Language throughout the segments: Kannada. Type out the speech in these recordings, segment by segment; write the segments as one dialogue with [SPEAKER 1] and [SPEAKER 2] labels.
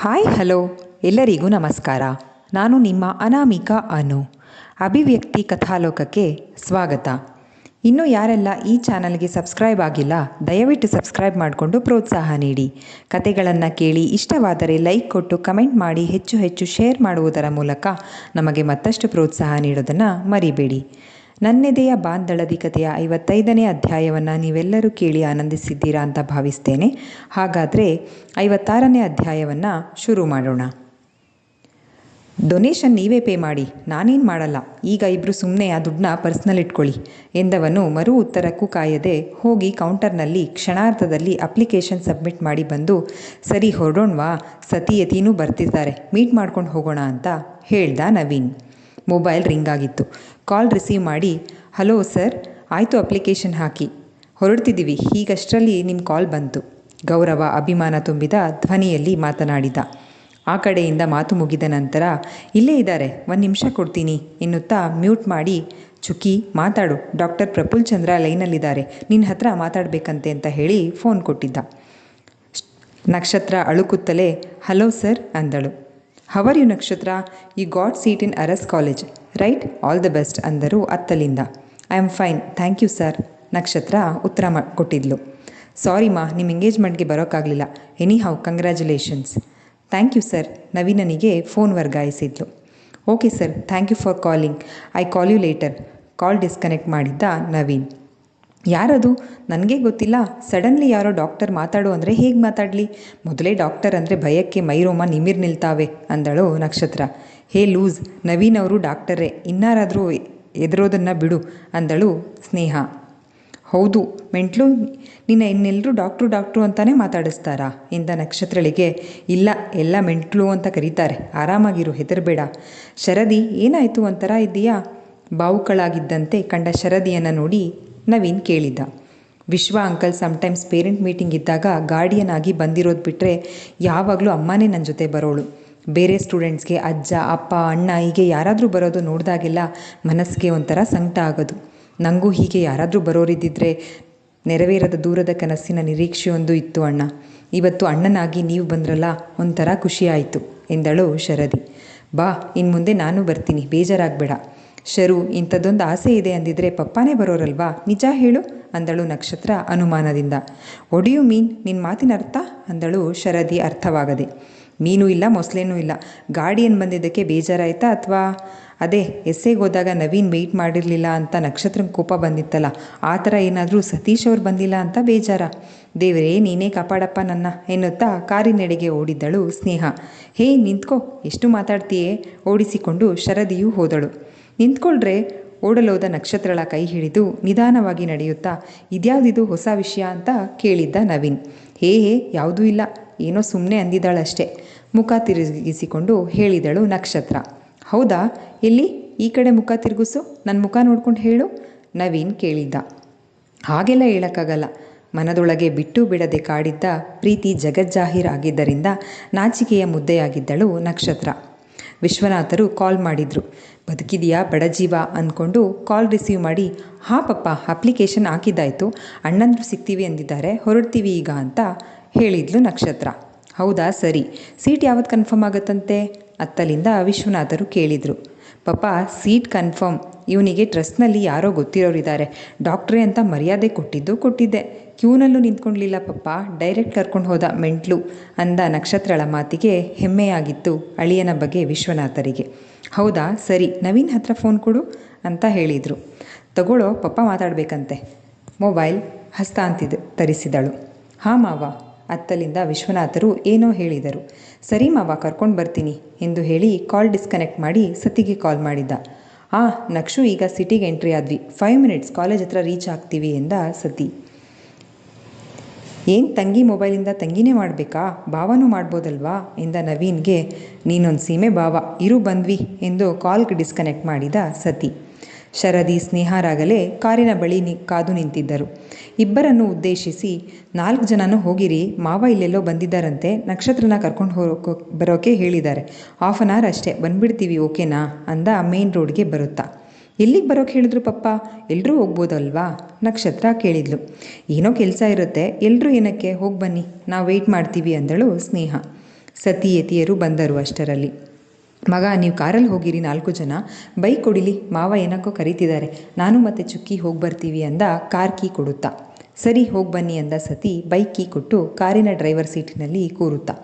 [SPEAKER 1] ಹಾಯ್ ಹಲೋ ಎಲ್ಲರಿಗೂ ನಮಸ್ಕಾರ. ನಾನು ನಿಮ್ಮ ಅನಾಮಿಕಾ ಅನು. ಅಭಿವ್ಯಕ್ತಿ ಕಥಾಲೋಕಕ್ಕೆ ಸ್ವಾಗತ. ಇನ್ನೂ ಯಾರೆಲ್ಲ ಈ ಚಾನಲ್ಗೆ ಸಬ್ಸ್ಕ್ರೈಬ್ ಆಗಿಲ್ಲ, ದಯವಿಟ್ಟು ಸಬ್ಸ್ಕ್ರೈಬ್ ಮಾಡಿಕೊಂಡು ಪ್ರೋತ್ಸಾಹ ನೀಡಿ. ಕತೆಗಳನ್ನು ಕೇಳಿ ಇಷ್ಟವಾದರೆ ಲೈಕ್ ಕೊಟ್ಟು ಕಮೆಂಟ್ ಮಾಡಿ ಹೆಚ್ಚು ಹೆಚ್ಚು ಶೇರ್ ಮಾಡುವುದರ ಮೂಲಕ ನಮಗೆ ಮತ್ತಷ್ಟು ಪ್ರೋತ್ಸಾಹ ನೀಡೋದನ್ನು ಮರಿಬೇಡಿ. ನನ್ನೆದೆಯ ಬಾಂದಳದಿ ಕಥೆಯ 55ನೇ ಅಧ್ಯಾಯವನ್ನು ನೀವೆಲ್ಲರೂ ಕೇಳಿ ಆನಂದಿಸಿದ್ದೀರಾ ಅಂತ ಭಾವಿಸ್ತೇನೆ. ಹಾಗಾದರೆ 56ನೇ ಅಧ್ಯಾಯವನ್ನು ಶುರು ಮಾಡೋಣ. ಡೊನೇಷನ್ ನೀವೇ ಪೇ ಮಾಡಿ, ನಾನೇನು ಮಾಡಲ್ಲ. ಈಗ ಇಬ್ಬರು ಸುಮ್ಮನೆ ಆ ದುಡ್ಡನ್ನ ಪರ್ಸ್ನಲ್ ಇಟ್ಕೊಳ್ಳಿ ಎಂದವನು ಮರು ಉತ್ತರಕ್ಕೂ ಕಾಯದೆ ಹೋಗಿ ಕೌಂಟರ್ನಲ್ಲಿ ಕ್ಷಣಾರ್ಧದಲ್ಲಿ ಅಪ್ಲಿಕೇಶನ್ ಸಬ್ಮಿಟ್ ಮಾಡಿ ಬಂದು, ಸರಿ ಹೊರಡೋಣವಾ, ಸತಿ ಯತಿನೂ ಬರ್ತಿದ್ದಾರೆ, ಮೀಟ್ ಮಾಡ್ಕೊಂಡು ಹೋಗೋಣ ಅಂತ ಹೇಳ್ದ ನವೀನ್. ಮೊಬೈಲ್ ರಿಂಗ್ ಆಗಿತ್ತು. ಕಾಲ್ ರಿಸೀವ್ ಮಾಡಿ, ಹಲೋ ಸರ್, ಆಯಿತು ಅಪ್ಲಿಕೇಶನ್ ಹಾಕಿ ಹೊರಡ್ತಿದ್ದೀವಿ, ಹೀಗಷ್ಟರಲ್ಲಿ ನಿಮ್ಮ ಕಾಲ್ ಬಂತು. ಗೌರವ ಅಭಿಮಾನ ತುಂಬಿದ ಧ್ವನಿಯಲ್ಲಿ ಮಾತನಾಡಿದ. ಆ ಕಡೆಯಿಂದ ಮಾತು ಮುಗಿದ ನಂತರ, ಇಲ್ಲೇ ಇದ್ದಾರೆ, 1 ನಿಮಿಷ ಕೊಡ್ತೀನಿ ಎನ್ನುತ್ತಾ ಮ್ಯೂಟ್ ಮಾಡಿ, ಚುಕ್ಕಿ ಮಾತಾಡು, ಡಾಕ್ಟರ್ ಪ್ರಫುಲ್ ಚಂದ್ರ ಲೈನಲ್ಲಿದ್ದಾರೆ, ನಿನ್ನ ಹತ್ರ ಮಾತಾಡಬೇಕಂತೆ ಅಂತ ಹೇಳಿ ಫೋನ್ ಕೊಟ್ಟಿದ್ದ. ನಕ್ಷತ್ರ ಅಳುಕುತ್ತಲೇ ಹಲೋ ಸರ್ ಅಂದಳು. How are you Nakshatra, you got seat in Aras college right, all the best ಅಂದರು ಅತ್ತಲಿಂದ. I am fine thank you sir, Nakshatra ಉತ್ತರ ಕೊಟ್ಟಿದ್ಲು. ಸಾರಿ ಮಾ, ನಿಮ್ಮ ಎಂಗೇಜ್ಮೆಂಟ್ಗೆ ಬರೋಕ್ಕಾಗಲಿಲ್ಲ, anyhow congratulations. Thank you sir, ನವೀನನಿಗೆ ಫೋನ್ ವರ್ಗಾಯಿಸಿದ್ಲು. Okay sir, thank you for calling, I call you later. Call disconnect ಮಾಡಿದ್ದ ನವೀನ್. ಯಾರದು, ನನಗೆ ಗೊತ್ತಿಲ್ಲ, ಸಡನ್ಲಿ ಯಾರೋ ಡಾಕ್ಟರ್ ಮಾತಾಡು ಅಂದರೆ ಹೇಗೆ ಮಾತಾಡಲಿ, ಮೊದಲೇ ಡಾಕ್ಟರ್ ಅಂದರೆ ಭಯಕ್ಕೆ ಮೈರೋಮ ನಿಮಿರ್ ನಿಲ್ತಾವೆ ಅಂದಳು ನಕ್ಷತ್ರ. ಹೇ ಲೂಸ್, ನವೀನ್ ಅವರು ಡಾಕ್ಟರೇ, ಇನ್ನಾರಾದರೂ ಎದುರೋದನ್ನು ಬಿಡು ಅಂದಳು ಸ್ನೇಹ. ಹೌದು ಮೆಂಟ್ಲು, ನಿನ್ನ ಇನ್ನೆಲ್ಲರೂ ಡಾಕ್ಟ್ರು ಅಂತಾನೆ ಮಾತಾಡಿಸ್ತಾರಾ ಎಂದ ನಕ್ಷತ್ರಳಿಗೆ. ಇಲ್ಲ, ಎಲ್ಲ ಮೆಂಟ್ಲು ಅಂತ ಕರೀತಾರೆ, ಆರಾಮಾಗಿರು, ಹೆದರಬೇಡ. ಶರದಿ ಏನಾಯಿತು, ಒಂಥರ ಇದ್ದೀಯಾ? ಬಾವುಕಳಾಗಿದ್ದಂತೆ ಕಂಡ ಶರದಿಯನ್ನು ನೋಡಿ ನವೀನ್ ಕೇಳಿದ್ದ. ವಿಶ್ವ ಅಂಕಲ್ ಸಮ್ಟೈಮ್ಸ್ ಪೇರೆಂಟ್ ಮೀಟಿಂಗ್ ಇದ್ದಾಗ ಗಾರ್ಡಿಯನ್ ಆಗಿ ಬಂದಿರೋದು ಬಿಟ್ಟರೆ ಯಾವಾಗಲೂ ಅಮ್ಮನೇ ನನ್ನ ಜೊತೆ ಬರೋಳು. ಬೇರೆ ಸ್ಟೂಡೆಂಟ್ಸ್ಗೆ ಅಜ್ಜ ಅಪ್ಪ ಅಣ್ಣ ಹೀಗೆ ಯಾರಾದರೂ ಬರೋದು ನೋಡಿದಾಗೆಲ್ಲ ಮನಸ್ಸಿಗೆ ಒಂಥರ ಸಂಕಟ ಆಗೋದು. ನನಗೂ ಹೀಗೆ ಯಾರಾದರೂ ಬರೋರಿದ್ದಿದ್ರೆ ನೆರವೇರದ ದೂರದ ಕನಸಿನ ನಿರೀಕ್ಷೆಯೊಂದು ಇತ್ತು ಅಣ್ಣ. ಇವತ್ತು ಅಣ್ಣನಾಗಿ ನೀವು ಬಂದ್ರಲ್ಲ, ಒಂಥರ ಖುಷಿಯಾಯಿತು ಎಂದಳು ಶರದಿ. ಬಾ, ಇನ್ನು ಮುಂದೆ ನಾನು ಬರ್ತೀನಿ, ಬೇಜಾರಾಗಬೇಡ. ಶರು, ಇಂಥದ್ದೊಂದು ಆಸೆ ಇದೆ ಅಂದಿದ್ರೆ ಪಪ್ಪಾನೇ ಬರೋರಲ್ವಾ, ನಿಜ ಹೇಳು ಅಂದಳು ನಕ್ಷತ್ರ ಅನುಮಾನದಿಂದ. ಒಡಿಯು ಮೀನ್, ನಿನ್ನ ಮಾತಿನ ಅರ್ಥ ಅಂದಳು ಶರದಿ ಅರ್ಥವಾಗದೆ. ಮೀನೂ ಇಲ್ಲ ಮೊಸಲೇನೂ ಇಲ್ಲ, ಗಾರ್ಡಿಯನ್ ಬಂದಿದ್ದಕ್ಕೆ ಬೇಜಾರಾಯ್ತಾ, ಅಥವಾ ಅದೇ ಎಸ್ಸೆಗೆ ಹೋದಾಗ ನವೀನ್ ವೆಯ್ಟ್ ಮಾಡಿರಲಿಲ್ಲ ಅಂತ ನಕ್ಷತ್ರಂಗೆ ಕೋಪ ಬಂದಿತ್ತಲ್ಲ, ಆ ಥರ ಏನಾದರೂ ಸತೀಶ್ ಅವ್ರು ಬಂದಿಲ್ಲ ಅಂತ ಬೇಜಾರ? ದೇವರೇ ನೀನೇ ಕಾಪಾಡಪ್ಪ ನನ್ನ ಎನ್ನುತ್ತಾ ಕಾರಿನೆಡೆಗೆ ಓಡಿದ್ದಳು ಸ್ನೇಹ. ಹೇ ನಿಂತ್ಕೋ, ಎಷ್ಟು ಮಾತಾಡ್ತೀಯೇ, ಓಡಿಸಿಕೊಂಡು ಶರದಿಯೂ ಹೋದಳು. ನಿಂತ್ಕೊಳ್ರೆ, ಓಡಲೋದ ನಕ್ಷತ್ರಳ ಕೈ ಹಿಡಿದು ನಿಧಾನವಾಗಿ ನಡೆಯುತ್ತಾ, ಇದ್ಯಾವುದಿದು ಹೊಸ ವಿಷಯ ಅಂತ ಕೇಳಿದ್ದ ನವೀನ್. ಹೇ ಯಾವುದೂ ಇಲ್ಲ, ಏನೋ ಸುಮ್ಮನೆ ಅಂದಿದ್ದಾಳಷ್ಟೇ, ಮುಖ ತಿರುಗಿಸಿಕೊಂಡು ಹೇಳಿದಳು ನಕ್ಷತ್ರ. ಹೌದಾ, ಎಲ್ಲಿ, ಈ ಕಡೆ ಮುಖ ತಿರುಗಿಸು, ನನ್ನ ಮುಖ ನೋಡ್ಕೊಂಡು ಹೇಳು ನವೀನ್ ಕೇಳಿದ್ದ. ಹಾಗೆಲ್ಲ ಹೇಳೋಕ್ಕಾಗಲ್ಲ. ಮನದೊಳಗೆ ಬಿಟ್ಟು ಬಿಡದೆ ಕಾಡಿದ್ದ ಪ್ರೀತಿ ಜಗಜ್ಜಾಹೀರಾಗಿದ್ದರಿಂದ ನಾಚಿಕೆಯ ಮುದ್ದೆಯಾಗಿದ್ದಳು ನಕ್ಷತ್ರ. ವಿಶ್ವನಾಥರು ಕಾಲ್ ಮಾಡಿದ್ರು. ಬದುಕಿದೆಯಾ ಬಡಜೀವ ಅಂದ್ಕೊಂಡು ಕಾಲ್ ರಿಸೀವ್ ಮಾಡಿ, ಹಾಂ ಪಪ್ಪ, ಅಪ್ಲಿಕೇಶನ್ ಹಾಕಿದ್ದಾಯಿತು, ಅಣ್ಣಂದ್ರು ಸಿಗ್ತೀವಿ ಅಂದಿದ್ದಾರೆ, ಹೊರಡ್ತೀವಿ ಈಗ ಅಂತ ಹೇಳಿದ್ಲು ನಕ್ಷತ್ರ. ಹೌದಾ, ಸರಿ, ಸೀಟ್ ಯಾವತ್ತು ಕನ್ಫರ್ಮ್ ಆಗುತ್ತಂತೆ ಅತ್ತಲಿಂದ ವಿಶ್ವನಾಥರು ಕೇಳಿದರು. ಪಾಪ ಸೀಟ್ ಕನ್ಫರ್ಮ್, ಇವನಿಗೆ ಟ್ರಸ್ಟ್ನಲ್ಲಿ ಯಾರೋ ಗೊತ್ತಿರೋರಿದ್ದಾರೆ, ಡಾಕ್ಟ್ರೇ ಅಂತ ಮರ್ಯಾದೆ ಕೊಟ್ಟಿದ್ದೆ, ಕ್ಯೂನಲ್ಲೂ ನಿಂತ್ಕೊಳ್ಳಲಿಲ್ಲ ಪಪ್ಪ, ಡೈರೆಕ್ಟ್ ಕರ್ಕೊಂಡು ಹೋದ ಮೆಂಟ್ಲು ಅಂದ ನಕ್ಷತ್ರಳ ಮಾತಿಗೆ ಹೆಮ್ಮೆಯಾಗಿತ್ತು ಅಳಿಯನ ಬಗ್ಗೆ ವಿಶ್ವನಾಥರಿಗೆ. ಹೌದಾ, ಸರಿ, ನವೀನ್ ಹತ್ರ ಫೋನ್ ಕೊಡು ಅಂತ ಹೇಳಿದರು. ತಗೊಳ್ಳೋ, ಪಪ್ಪ ಮಾತಾಡಬೇಕಂತೆ. ಮೊಬೈಲ್ ತರಿಸಿದಳು. ಹಾಂ ಮಾವ ಅತ್ತಲಿಂದ ವಿಶ್ವನಾಥರು ಏನೋ ಹೇಳಿದರು. ಸರಿ ಮಾವ, ಕರ್ಕೊಂಡು ಬರ್ತೀನಿ ಎಂದು ಹೇಳಿ ಕಾಲ್ ಡಿಸ್ಕನೆಕ್ಟ್ ಮಾಡಿ ಸತಿಗೆ ಕಾಲ್ ಮಾಡಿದ್ದ. ನಕ್ಷು, ಈಗ ಸಿಟಿಗೆ ಎಂಟ್ರಿ ಆದ್ವಿ, 5 ಮಿನಿಟ್ಸ್ ಕಾಲೇಜ್ ಹತ್ರ ರೀಚ್ ಆಗ್ತೀವಿ ಎಂದ ಸತಿ. ಏನು ತಂಗಿ ಮೊಬೈಲಿಂದ ತಂಗಿನೇ ಮಾಡಬೇಕಾ, ಭಾವನೂ ಮಾಡ್ಬೋದಲ್ವಾ ಎಂದ ನವೀನ್ಗೆ. ನೀನೊಂದು ಸೀಮೆ ಭಾವ, ಇರು ಬಂದ್ವಿ ಎಂದು ಕಾಲ್ಗೆ ಡಿಸ್ಕನೆಕ್ಟ್ ಮಾಡಿದ ಸತಿ. ಶರದಿ ಸ್ನೇಹರಾಗಲೇ ಕಾರಿನ ಬಳಿ ಕಾದು ನಿಂತಿದ್ದರು. ಇಬ್ಬರನ್ನು ಉದ್ದೇಶಿಸಿ, 4 ಜನನೂ ಹೋಗಿರಿ, ಮಾವ ಇಲ್ಲೆಲ್ಲೋ ಬಂದಿದ್ದಾರಂತೆ, ನಕ್ಷತ್ರನ ಕರ್ಕೊಂಡು ಬರೋಕೆ ಹೇಳಿದ್ದಾರೆ, 1/2 ಅವರ್ ಅಷ್ಟೇ, ಬಂದ್ಬಿಡ್ತೀವಿ, ಓಕೆನಾ ಅಂದ ಮೇನ್ ರೋಡ್ಗೆ ಬರುತ್ತಾ. ಎಲ್ಲಿಗೆ ಬರೋಕ್ಕೆ ಹೇಳಿದ್ರು ಪಪ್ಪ, ಎಲ್ಲರೂ ಹೋಗ್ಬೋದಲ್ವಾ ನಕ್ಷತ್ರ ಕೇಳಿದ್ಲು. ಏನೋ ಕೆಲಸ ಇರುತ್ತೆ, ಎಲ್ಲರೂ ಏನಕ್ಕೆ, ಹೋಗಿ ಬನ್ನಿ, ನಾವು ವೆಯ್ಟ್ ಮಾಡ್ತೀವಿ ಅಂದಳು ಸ್ನೇಹ. ಸತಿ ಯತಿಯರು ಬಂದರು. ಅಷ್ಟರಲ್ಲಿ, ಮಗ ನೀವು ಕಾರಲ್ಲಿ ಹೋಗಿರಿ 4 ಜನ, ಬೈಕ್ ಕೊಡಿಲಿ, ಮಾವ ಏನಕ್ಕೋ ಕರೀತಿದ್ದಾರೆ, ನಾನು ಮತ್ತು ಚುಕ್ಕಿ ಹೋಗಿ ಬರ್ತೀವಿ ಅಂದ ಕಾರ್ ಕೀ ಕೊಡುತ್ತಾ. ಸರಿ ಹೋಗಿ ಬನ್ನಿ ಅಂದ ಸತಿ ಬೈಕ್ ಕೀ ಕೊಟ್ಟು ಕಾರಿನ ಡ್ರೈವರ್ ಸೀಟಿನಲ್ಲಿ ಕೂರುತ್ತಾ.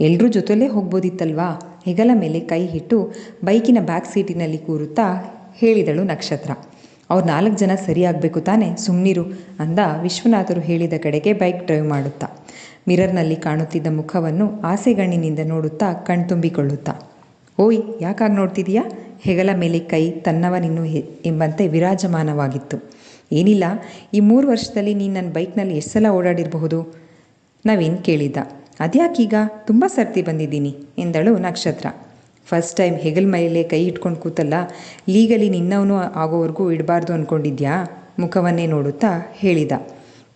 [SPEAKER 1] ಎಲ್ಲರೂ ಜೊತೆಲೇ ಹೋಗ್ಬೋದಿತ್ತಲ್ವಾ? ಹೆಗಲ ಮೇಲೆ ಕೈ ಇಟ್ಟು ಬೈಕಿನ ಬ್ಯಾಕ್ ಸೀಟಿನಲ್ಲಿ ಕೂರುತ್ತಾ ಹೇಳಿದಳು ನಕ್ಷತ್ರ. ಅವ್ರು 4 ಜನ ಸರಿ ಆಗಬೇಕು ತಾನೆ, ಸುಮ್ಮನಿರು ಅಂದ ವಿಶ್ವನಾಥರು ಹೇಳಿದ ಕಡೆಗೆ ಬೈಕ್ ಡ್ರೈವ್ ಮಾಡುತ್ತಾ. ಮಿರರ್ನಲ್ಲಿ ಕಾಣುತ್ತಿದ್ದ ಮುಖವನ್ನು ಆಸೆಗಣ್ಣಿನಿಂದ ನೋಡುತ್ತಾ ಕಣ್ತುಂಬಿಕೊಳ್ಳುತ್ತಾ. ಓಯ್, ಯಾಕಾಗಿ ನೋಡ್ತಿದೀಯಾ? ಹೆಗಲ ಮೇಲೆ ಕೈ ತನ್ನವನಿನ್ನು ಎಂಬಂತೆ ವಿರಾಜಮಾನವಾಗಿತ್ತು. ಏನಿಲ್ಲ, ಈ 3 ವರ್ಷದಲ್ಲಿ ನೀನು ನನ್ನ ಬೈಕ್ನಲ್ಲಿ ಎಷ್ಟು ಸಲ ಓಡಾಡಿರಬಹುದು? ನವೀನ್ ಕೇಳಿದ್ದ. ಅದ್ಯಾಕೀಗ? ತುಂಬ ಸರ್ತಿ ಬಂದಿದ್ದೀನಿ ಎಂದಳು ನಕ್ಷತ್ರ. ಫಸ್ಟ್ ಟೈಮ್ ಹೆಗಲ ಮೇಲೆ ಕೈ ಇಟ್ಕೊಂಡು ಕೂತಲ್ಲ, ಲೀಗಲಿ ನಿನ್ನವನು ಆಗೋವರೆಗೂ ಇಡಬಾರ್ದು ಅಂದ್ಕೊಂಡಿದ್ಯಾ? ಮುಖವನ್ನೇ ನೋಡುತ್ತಾ ಹೇಳಿದ.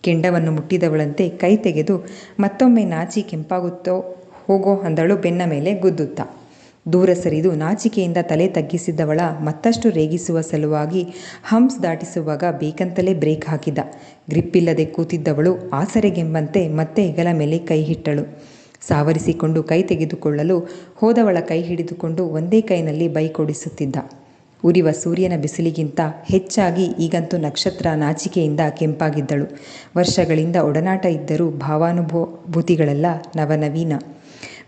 [SPEAKER 1] ಕೆಂಡವನ್ನು ಮುಟ್ಟಿದವಳಂತೆ ಕೈ ತೆಗೆದು ಮತ್ತೊಮ್ಮೆ ನಾಚಿ ಕೆಂಪಾಗುತ್ತೋ ಹೋಗೋ ಅಂದಳು ಬೆನ್ನ ಮೇಲೆ ಗುದ್ದುತ್ತಾ. ದೂರ ಸರಿದು ನಾಚಿಕೆಯಿಂದ ತಲೆ ತಗ್ಗಿಸಿದ್ದವಳ ಮತ್ತಷ್ಟು ರೇಗಿಸುವ ಸಲುವಾಗಿ ಹಂಪ್ಸ್ ದಾಟಿಸುವಾಗ ಬೇಕಂತಲೇ ಬ್ರೇಕ್ ಹಾಕಿದ. ಗ್ರಿಪ್ಪಿಲ್ಲದೆ ಕೂತಿದ್ದವಳು ಆಸರೆಗೆಂಬಂತೆ ಮತ್ತೆ ಹೆಗಲ ಮೇಲೆ ಕೈ ಇಟ್ಟಳು. ಸಾವರಿಸಿಕೊಂಡು ಕೈ ತೆಗೆದುಕೊಳ್ಳಲು ಹೋದವಳ ಕೈ ಹಿಡಿದುಕೊಂಡು ಒಂದೇ ಕೈನಲ್ಲಿ ಬೈಕ್ ಓಡಿಸುತ್ತಿದ್ದ. ಉರಿವ ಸೂರ್ಯನ ಬಿಸಿಲಿಗಿಂತ ಹೆಚ್ಚಾಗಿ ಈಗಂತೂ ನಕ್ಷತ್ರ ನಾಚಿಕೆಯಿಂದ ಕೆಂಪಾಗಿದ್ದಳು. ವರ್ಷಗಳಿಂದ ಒಡನಾಟ ಇದ್ದರೂ ಭಾವಾನುಭೂತಿಗಳೆಲ್ಲ ನವನವೀನ.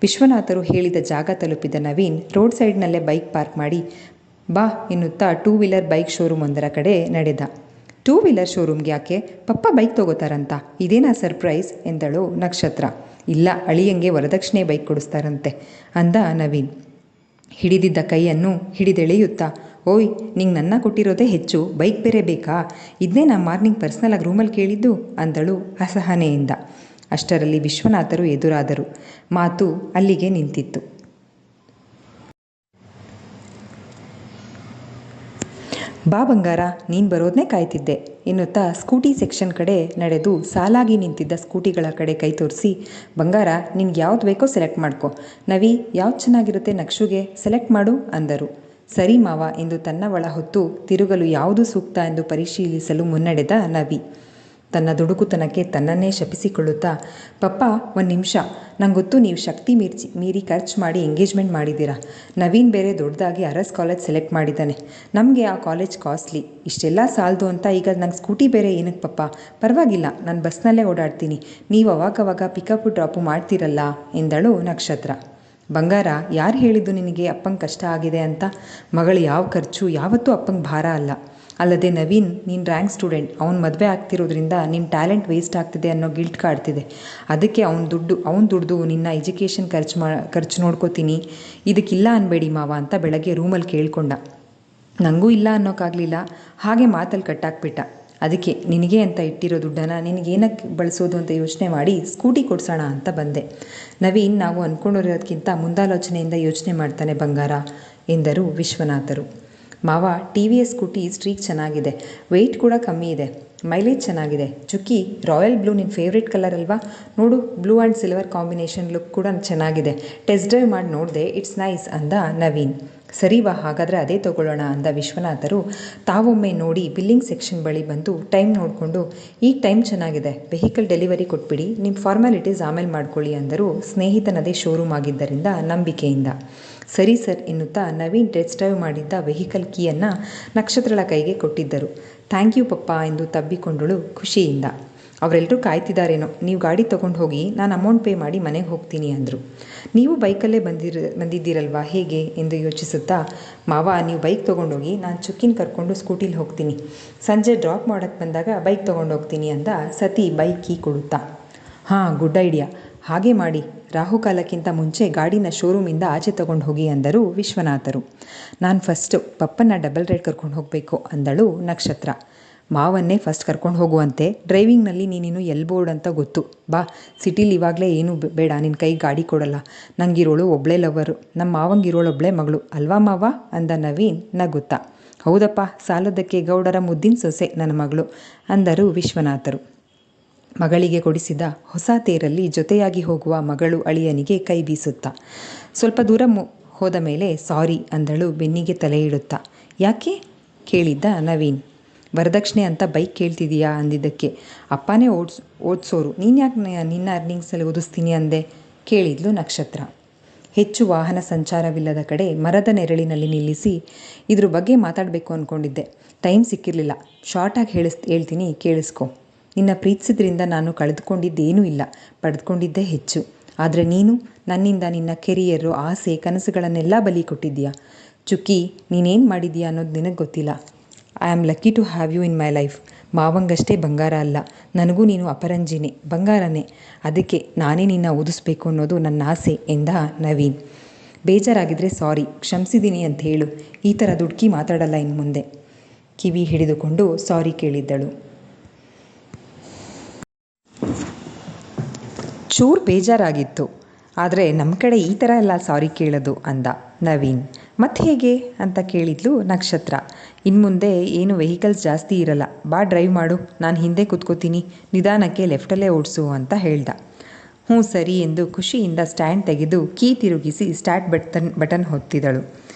[SPEAKER 1] ವಿಶ್ವನಾಥರು ಹೇಳಿದ ಜಾಗ ತಲುಪಿದ ನವೀನ್ ರೋಡ್ ಸೈಡ್ನಲ್ಲೇ ಬೈಕ್ ಪಾರ್ಕ್ ಮಾಡಿ ಬಾ ಎನ್ನುತ್ತಾ 2 ವೀಲರ್ ಬೈಕ್ ಶೋರೂಮ್ ಒಂದರ ಕಡೆ ನಡೆದ. 2 ವೀಲರ್ ಶೋರೂಮ್ಗೆ ಯಾಕೆ? ಪಪ್ಪ ಬೈಕ್ ತಗೋತಾರಂತ, ಇದೇನಾ ಸರ್ಪ್ರೈಸ್ ಎಂದಳು ನಕ್ಷತ್ರ. ಇಲ್ಲ, ಅಳಿಯಂಗೆ ವರದಕ್ಷಿಣೆ ಬೈಕ್ ಕೊಡಿಸ್ತಾರಂತೆ ಅಂದ ನವೀನ್ ಹಿಡಿದಿದ್ದ ಕೈಯನ್ನು ಹಿಡಿದೆಳೆಯುತ್ತಾ. ಓಯ್, ನಿಂಗೆ ನನ್ನ ಕೊಟ್ಟಿರೋದೇ ಹೆಚ್ಚು, ಬೈಕ್ ಬೇರೆ ಬೇಕಾ? ಇದನ್ನೇ ನಾ ಮಾರ್ನಿಂಗ್ ಪರ್ಸ್ನಲಾಗಿ ರೂಮಲ್ಲಿ ಕೇಳಿದ್ದು ಅಂದಳು ಅಸಹನೆಯಿಂದ. ಅಷ್ಟರಲ್ಲಿ ವಿಶ್ವನಾಥರು ಎದುರಾದರು. ಮಾತು ಅಲ್ಲಿಗೆ ನಿಂತಿತ್ತು. ಬಾ ಬಂಗಾರ, ನೀನು ಬರೋದನ್ನೇ ಕಾಯ್ತಿದ್ದೆ ಎನ್ನುತ್ತಾ ಸ್ಕೂಟಿ ಸೆಕ್ಷನ್ ಕಡೆ ನಡೆದು ಸಾಲಾಗಿ ನಿಂತಿದ್ದ ಸ್ಕೂಟಿಗಳ ಕಡೆ ಕೈ ತೋರಿಸಿ, ಬಂಗಾರ ನಿನ್ಗೆ ಯಾವ್ದು ಬೇಕೋ ಸೆಲೆಕ್ಟ್ ಮಾಡ್ಕೊ, ನವಿ ಯಾವ್ದು ಚೆನ್ನಾಗಿರುತ್ತೆ ನಕ್ಷುಗೆ ಸೆಲೆಕ್ಟ್ ಮಾಡು ಅಂದರು. ಸರಿ ಮಾವ ಎಂದು ತನ್ನ ಒಳ ಹೊತ್ತು ತಿರುಗಲು ಯಾವುದು ಸೂಕ್ತ ಎಂದು ಪರಿಶೀಲಿಸಲು ಮುನ್ನಡೆದ ನವಿ. ತನ್ನ ದುಡುಕುತನಕ್ಕೆ ತನ್ನನ್ನೇ ಶಪಿಸಿಕೊಳ್ಳುತ್ತಾ, ಪಪ್ಪ 1 ನಿಮಿಷ, ನಂಗೆ ಗೊತ್ತು ನೀವು ಶಕ್ತಿ ಮೀರಿ ಖರ್ಚು ಮಾಡಿ ಎಂಗೇಜ್ಮೆಂಟ್ ಮಾಡಿದ್ದೀರಾ. ನವೀನ್ ಬೇರೆ ದೊಡ್ಡದಾಗಿ ಅರಸ್ ಕಾಲೇಜ್ ಸೆಲೆಕ್ಟ್ ಮಾಡಿದ್ದಾನೆ. ನಮಗೆ ಆ ಕಾಲೇಜ್ ಕಾಸ್ಟ್ಲಿ, ಇಷ್ಟೆಲ್ಲ ಸಾಲದು ಅಂತ ಈಗ ನಂಗೆ ಸ್ಕೂಟಿ ಬೇರೆ ಏನಕ್ಕೆ ಪಪ್ಪ? ಪರವಾಗಿಲ್ಲ, ನಾನು ಬಸ್ನಲ್ಲೇ ಓಡಾಡ್ತೀನಿ, ನೀವು ಅವಾಗವಾಗ ಪಿಕಪ್ಪು ಡ್ರಾಪು ಮಾಡ್ತೀರಲ್ಲ ಎಂದಳು ನಕ್ಷತ್ರ. ಬಂಗಾರ, ಯಾರು ಹೇಳಿದ್ದು ನಿನಗೆ ಅಪ್ಪಂಗೆ ಕಷ್ಟ ಆಗಿದೆ ಅಂತ? ಮಗಳು ಯಾವ ಖರ್ಚು ಯಾವತ್ತೂ ಅಪ್ಪಂಗೆ ಭಾರ ಅಲ್ಲ. ಅಲ್ಲದೆ ನವೀನ್, ನೀನು ರ್ಯಾಂಕ್ ಸ್ಟೂಡೆಂಟ್, ಅವ್ನ ಮದುವೆ ಆಗ್ತಿರೋದ್ರಿಂದ ನಿನ್ನ ಟ್ಯಾಲೆಂಟ್ ವೇಸ್ಟ್ ಆಗ್ತಿದೆ ಅನ್ನೋ ಗಿಲ್ಟ್ ಕಾಡ್ತಿದೆ. ಅದಕ್ಕೆ ಅವ್ನು ದುಡ್ದು ನಿನ್ನ ಎಜುಕೇಷನ್ ಖರ್ಚು ನೋಡ್ಕೋತೀನಿ, ಇದಕ್ಕಿಲ್ಲ ಅನ್ಬೇಡಿ ಮಾವ ಅಂತ ಬೆಳಗ್ಗೆ ರೂಮಲ್ಲಿ ಕೇಳ್ಕೊಂಡ. ನನಗೂ ಇಲ್ಲ ಅನ್ನೋಕ್ಕಾಗಲಿಲ್ಲ, ಹಾಗೆ ಮಾತಲ್ಲಿ ಕಟ್ಟಾಕ್ಬಿಟ್ಟ. ಅದಕ್ಕೆ ನಿನಗೆ ಅಂತ ಇಟ್ಟಿರೋ ದುಡ್ಡನ್ನು ನಿನಗೇನಕ್ಕೆ ಬಳಸೋದು ಅಂತ ಯೋಚನೆ ಮಾಡಿ ಸ್ಕೂಟಿ ಕೊಡ್ಸೋಣ ಅಂತ ಬಂದೆ. ನವೀನ್ ನಾವು ಅಂದ್ಕೊಂಡಿರೋದಕ್ಕಿಂತ ಮುಂದಾಲೋಚನೆಯಿಂದ ಯೋಚನೆ ಮಾಡ್ತಾನೆ ಬಂಗಾರ ಎಂದರು ವಿಶ್ವನಾಥರು. ಮಾವ, TVS ಸ್ಕೂಟಿ ಸ್ಟ್ರೀಕ್ ಚೆನ್ನಾಗಿದೆ, ವೆಯ್ಟ್ ಕೂಡ ಕಮ್ಮಿ ಇದೆ, ಮೈಲೇಜ್ ಚೆನ್ನಾಗಿದೆ. ಚುಕ್ಕಿ, ರಾಯಲ್ ಬ್ಲೂ ನಿನ್ನ ಫೇವ್ರೇಟ್ ಕಲರ್ ಅಲ್ವಾ? ನೋಡು, blue and silver combination look ಕೂಡ ಚೆನ್ನಾಗಿದೆ, ಟೆಸ್ಟ್ ಡ್ರೈವ್ ಮಾಡಿ ನೋಡಿದೆ, ಇಟ್ಸ್ ನೈಸ್ ಅಂದ ನವೀನ್. ಸರಿವಾ, ಹಾಗಾದರೆ ಅದೇ ತಗೊಳ್ಳೋಣ ಅಂದ ವಿಶ್ವನಾಥರು. ತಾವೊಮ್ಮೆ ನೋಡಿ ಬಿಲ್ಲಿಂಗ್ ಸೆಕ್ಷನ್ ಬಳಿ ಬಂದು ಟೈಮ್ ನೋಡಿಕೊಂಡು, ಈಗ ಟೈಮ್ ಚೆನ್ನಾಗಿದೆ, ವೆಹಿಕಲ್ ಡೆಲಿವರಿ ಕೊಟ್ಬಿಡಿ, ನಿಮ್ಮ ಫಾರ್ಮ್ಯಾಲಿಟೀಸ್ ಆಮೇಲೆ ಮಾಡ್ಕೊಳ್ಳಿ ಅಂದರು. ಸ್ನೇಹಿತನದೇ ಶೋರೂಮ್ ಆಗಿದ್ದರಿಂದ ನಂಬಿಕೆಯಿಂದ. ಸರಿ ಸರ್ ಎನ್ನುತ್ತಾ ನವೀನ್ ಟೆಸ್ಟ್ ಡ್ರೈವ್ ಮಾಡಿದ್ದ ವೆಹಿಕಲ್ ಕೀಯನ್ನು ನಕ್ಷತ್ರಳ ಕೈಗೆ ಕೊಟ್ಟಿದ್ದರು. ಥ್ಯಾಂಕ್ ಯು ಪಪ್ಪ ಎಂದು ತಬ್ಬಿಕೊಂಡಳು ಖುಷಿಯಿಂದ. ಅವರೆಲ್ಲರೂ ಕಾಯ್ತಿದ್ದಾರೇನೋ, ನೀವು ಗಾಡಿ ತೊಗೊಂಡು ಹೋಗಿ, ನಾನು ಅಮೌಂಟ್ ಪೇ ಮಾಡಿ ಮನೆಗೆ ಹೋಗ್ತೀನಿ ಅಂದರು. ನೀವು ಬೈಕಲ್ಲೇ ಬಂದಿದ್ದೀರಲ್ವಾ ಹೇಗೆ ಎಂದು ಯೋಚಿಸುತ್ತಾ, ಮಾವ ನೀವು ಬೈಕ್ ತೊಗೊಂಡೋಗಿ, ನಾನು ಚುಕ್ಕಿನ ಕರ್ಕೊಂಡು ಸ್ಕೂಟಿಲಿ ಹೋಗ್ತೀನಿ, ಸಂಜೆ ಡ್ರಾಪ್ ಮಾಡೋಕ್ಕೆ ಬಂದಾಗ ಬೈಕ್ ತೊಗೊಂಡೋಗ್ತೀನಿ ಅಂದ ಸತಿ ಬೈಕ್ ಕೀ ಕೊಡುತ್ತಾ. ಹಾಂ, ಗುಡ್ ಐಡಿಯಾ, ಹಾಗೆ ಮಾಡಿ, ರಾಹುಕಾಲಕ್ಕಿಂತ ಮುಂಚೆ ಗಾಡಿನ ಶೋರೂಮಿಂದ ಆಚೆ ತಗೊಂಡು ಹೋಗಿ ಅಂದರು ವಿಶ್ವನಾಥರು. ನಾನು ಫಸ್ಟು ಪಪ್ಪನ ಡಬಲ್ ರೈಡ್ ಕರ್ಕೊಂಡು ಹೋಗಬೇಕು ಅಂದಳು ನಕ್ಷತ್ರ. ಮಾವನ್ನೇ ಫಸ್ಟ್ ಕರ್ಕೊಂಡು ಹೋಗುವಂತೆ, ಡ್ರೈವಿಂಗ್ನಲ್ಲಿ ನೀನಿನ್ನು ಬೋರ್ಡ್ ಅಂತ ಗೊತ್ತು, ಬಾ, ಸಿಟಿಲಿ ಇವಾಗಲೇ ಏನೂ ಬೇಡ, ನಿನ್ನ ಕೈ ಗಾಡಿ ಕೊಡಲ್ಲ, ನಂಗಿರೋಳು ಒಬ್ಬಳೇ ಲವರು, ನಮ್ಮ ಮಾವಂಗಿರೋಳೊಬ್ಬಳೇ ಮಗಳು ಅಲ್ವಾ ಮಾವ ಅಂದ ನವೀನ್ ನಗುತ್ತಾ. ಹೌದಪ್ಪ, ಸಾಲದಕ್ಕೆ ಗೌಡರ ಮುದ್ದಿನ ಸೊಸೆ ನನ್ನ ಮಗಳು ಅಂದರು ವಿಶ್ವನಾಥರು. ಮಗಳಿಗೆ ಕೊಡಿಸಿದ ಹೊಸ ತೇರಲ್ಲಿ ಜೊತೆಯಾಗಿ ಹೋಗುವ ಮಗಳು ಅಳಿಯನಿಗೆ ಕೈ ಬೀಸುತ್ತಾ. ಸ್ವಲ್ಪ ದೂರ ಹೋದ ಮೇಲೆ ಸಾರಿ ಅಂದಳು ಬೆನ್ನಿಗೆ ತಲೆ ಇಡುತ್ತಾ. ಯಾಕೆ ಕೇಳಿದ್ದ ನವೀನ್. ವರದಕ್ಷಿಣೆ ಅಂತ ಬೈಕ್ ಕೇಳ್ತಿದೀಯಾ ಅಂದಿದ್ದಕ್ಕೆ. ಅಪ್ಪನೇ ಓಡಿಸೋರು, ನೀನು ಯಾಕೆ ನಿನ್ನ ಅರ್ನಿಂಗ್ಸಲ್ಲಿ ಓದಿಸ್ತೀನಿ ಅಂದೆ ಕೇಳಿದ್ಲು ನಕ್ಷತ್ರ. ಹೆಚ್ಚು ವಾಹನ ಸಂಚಾರವಿಲ್ಲದ ಕಡೆ ಮರದ ನೆರಳಿನಲ್ಲಿ ನಿಲ್ಲಿಸಿ, ಇದ್ರ ಬಗ್ಗೆ ಮಾತಾಡಬೇಕು ಅಂದ್ಕೊಂಡಿದ್ದೆ. ಟೈಮ್ ಸಿಕ್ಕಿರಲಿಲ್ಲ. ಶಾರ್ಟಾಗಿ ಹೇಳ್ತೀನಿ, ಕೇಳಿಸ್ಕೊ. ನಿನ್ನ ಪ್ರೀತಿಸಿದ್ರಿಂದ ನಾನು ಕಳೆದುಕೊಂಡಿದ್ದೇನೂ ಇಲ್ಲ, ಪಡೆದುಕೊಂಡಿದ್ದೇ ಹೆಚ್ಚು. ಆದರೆ ನೀನು ನನ್ನಿಂದ ನಿನ್ನ ಕೆರಿಯರು, ಆಸೆ, ಕನಸುಗಳನ್ನೆಲ್ಲ ಬಲಿ ಕೊಟ್ಟಿದ್ದೀಯಾ. ಚುಕ್ಕಿ, ನೀನೇನು ಮಾಡಿದ್ದೀಯಾ ಅನ್ನೋದು ನಿನಗೆ ಗೊತ್ತಿಲ್ಲ. I am lucky to have you in my life. ಮಾವಂಗಷ್ಟೇ ಬಂಗಾರ ಅಲ್ಲ, ನನಗೂ ನೀನು ಅಪರಂಜಿನೇ, ಬಂಗಾರನೇ. ಅದಕ್ಕೆ ನಾನೇ ನಿನ್ನ ಓದಿಸ್ಬೇಕು ಅನ್ನೋದು ನನ್ನ ಆಸೆ ಎಂದ ನವೀನ್. ಬೇಜಾರಾಗಿದ್ದರೆ ಸಾರಿ, ಕ್ಷಮಿಸಿದ್ದೀನಿ ಅಂತ ಹೇಳು. ಈ ಥರ ದುಡುಕಿ ಮಾತಾಡಲ್ಲ ಇನ್ನು ಮುಂದೆ. ಕಿವಿ ಹಿಡಿದುಕೊಂಡು ಸಾರಿ ಕೇಳಿದ್ದಳು. ಚೂರು ಬೇಜಾರಾಗಿತ್ತು. ಆದರೆ ನಮ್ಮ ಕಡೆ ಈ ಥರ ಎಲ್ಲ ಸಾರಿ ಕೇಳೋದು ಅಂದ ನವೀನ್. ಮತ್ತೆ ಹೇಗೆ ಅಂತ ಕೇಳಿದ್ಲು ನಕ್ಷತ್ರ. ಇನ್ನು ಮುಂದೆ ಏನು ವೆಹಿಕಲ್ಸ್ ಜಾಸ್ತಿ ಇರಲ್ಲ, ಬಾ ಡ್ರೈವ್ ಮಾಡು, ನಾನು ಹಿಂದೆ ಕೂತ್ಕೋತೀನಿ, ನಿಧಾನಕ್ಕೆ ಲೆಫ್ಟಲ್ಲೇ ಓಡಿಸು ಅಂತ ಹೇಳ್ದ. ಹ್ಞೂ ಸರಿ ಎಂದು ಖುಷಿಯಿಂದ ಸ್ಟ್ಯಾಂಡ್ ತೆಗೆದು ಕೀ ತಿರುಗಿಸಿ ಸ್ಟಾರ್ಟ್ ಬಟನ್ ಹೊತ್ತಿದಳು.